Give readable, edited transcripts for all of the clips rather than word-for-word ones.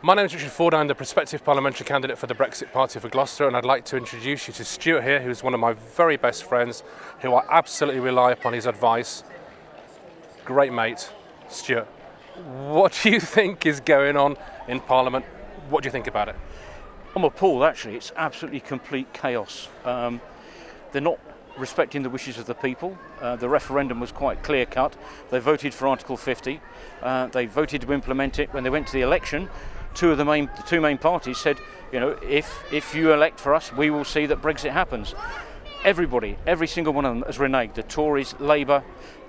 My name is Richard Ford. I'm the Prospective Parliamentary candidate for the Brexit Party for Gloucester, and I'd like to introduce you to Stuart here, who's one of my very best friends, who I absolutely rely upon his advice. Great mate. Stuart, what do you think is going on in Parliament? What do you think about it? I'm appalled, actually. It's absolutely complete chaos. They're not respecting the wishes of the people. The referendum was quite clear-cut. They voted for Article 50. They voted to implement it. When they went to the election, the two main parties said, you know, if you elect for us, we will see that Brexit happens. Everybody, every single one of them has reneged. The Tories, Labour,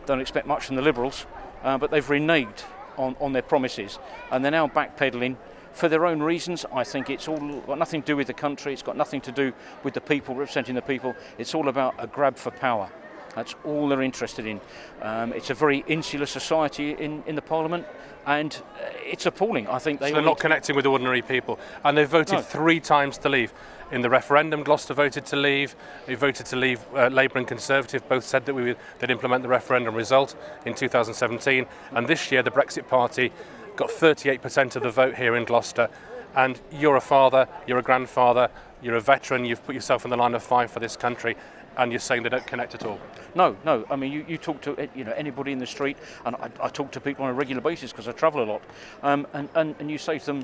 don't expect much from the Liberals, but they've reneged on their promises, and they're now backpedalling for their own reasons. I think it's all got nothing to do with the country. It's got nothing to do with the people, representing the people. It's all about a grab for power. That's all they're interested in. It's a very insular society in the Parliament, and it's appalling. I think they're not connecting with ordinary people, and they've voted 3 times to leave. In the referendum, Gloucester voted to leave. They voted to leave. Labour and Conservative both said that they'd implement the referendum result in 2017, and this year the Brexit Party got 38% of the vote here in Gloucester. And you're a father, you're a grandfather, you're a veteran, you've put yourself in the line of fire for this country, and you're saying they don't connect at all. No. I mean, you talk to anybody in the street, and I talk to people on a regular basis because I travel a lot, and you say to them,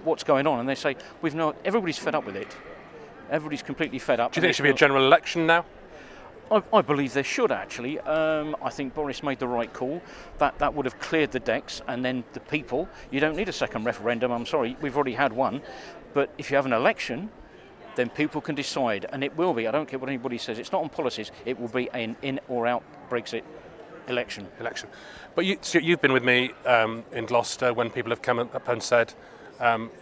what's going on, and they say, everybody's fed up with it. Everybody's completely fed up. Do you think it should be a general election now? I believe there should, actually. I think Boris made the right call. That would have cleared the decks, and then the people, you don't need a second referendum, I'm sorry, we've already had one. But if you have an election, then people can decide, and it will be, I don't care what anybody says, it's not on policies, it will be an in or out Brexit election. But you've been with me in Gloucester when people have come up and said,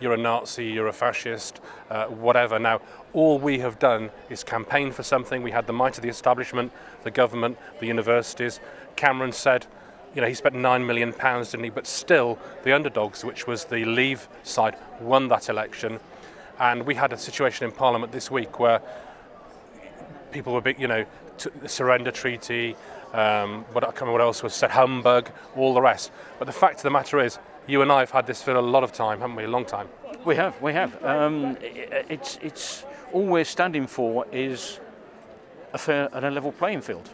you're a Nazi, you're a fascist, whatever. Now, all we have done is campaign for something. We had the might of the establishment, the government, the universities. Cameron said, he spent £9 million, didn't he? But still, the underdogs, which was the Leave side, won that election. And we had a situation in Parliament this week where people were big, the surrender treaty, I can't remember what else was said, humbug, all the rest. But the fact of the matter is, you and I have had this for a lot of time, haven't we? A long time. We have. It's all we're standing for is a fair and a level playing field.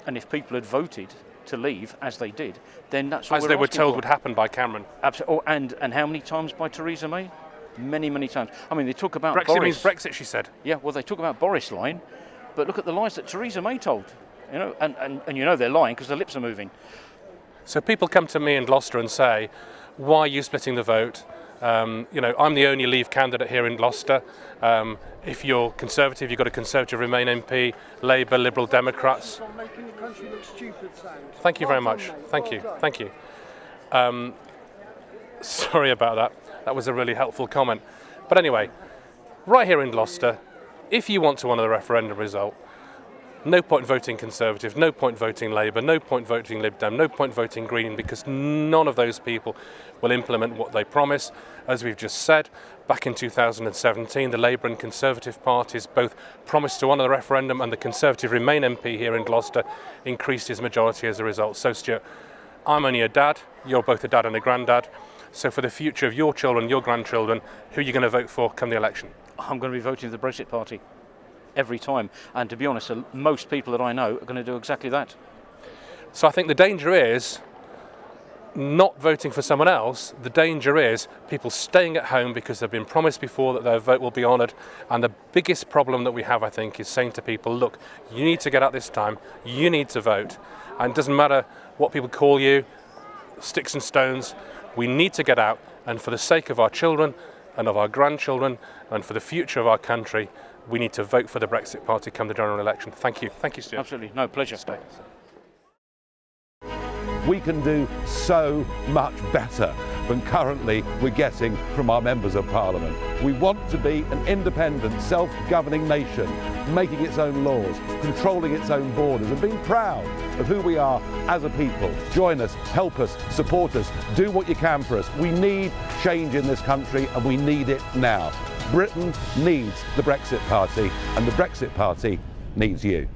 And if people had voted to leave, as they did, then that's all as they were told would happen by Cameron. Absolutely. Oh, and how many times by Theresa May? Many times. I mean, they talk about Brexit Boris. means Brexit, she said. Yeah, well, they talk about Boris lying, but look at the lies that Theresa May told. And they're lying because their lips are moving. So people come to me in Gloucester and say, why are you splitting the vote? I'm the only Leave candidate here in Gloucester. If you're Conservative, you've got a Conservative Remain MP, Labour, Liberal, Democrats. Making the country look stupid, sound. Thank you very much. Thank you. Sorry about that. That was a really helpful comment. But anyway, right here in Gloucester, if you want to honour the referendum result, no point voting Conservative, no point voting Labour, no point voting Lib Dem, no point voting Green, because none of those people will implement what they promise. As we've just said, back in 2017, the Labour and Conservative parties both promised to honour the referendum, and the Conservative Remain MP here in Gloucester increased his majority as a result. So, Stuart, I'm only a dad, you're both a dad and a granddad. So for the future of your children, your grandchildren, who are you going to vote for come the election? I'm going to be voting for the Brexit Party every time. And to be honest, most people that I know are going to do exactly that. So I think the danger is not voting for someone else. The danger is people staying at home because they've been promised before that their vote will be honoured. And the biggest problem that we have, I think, is saying to people, look, you need to get out this time, you need to vote. And it doesn't matter what people call you, sticks and stones, we need to get out, and for the sake of our children and of our grandchildren and for the future of our country, we need to vote for the Brexit Party come the general election. Thank you, Stuart. Absolutely, no, pleasure. Stay. We can do so much better than currently we're getting from our members of Parliament. We want to be an independent, self-governing nation, making its own laws, controlling its own borders, and being proud of who we are as a people. Join us, help us, support us, do what you can for us. We need change in this country, and we need it now. Britain needs the Brexit Party, and the Brexit Party needs you.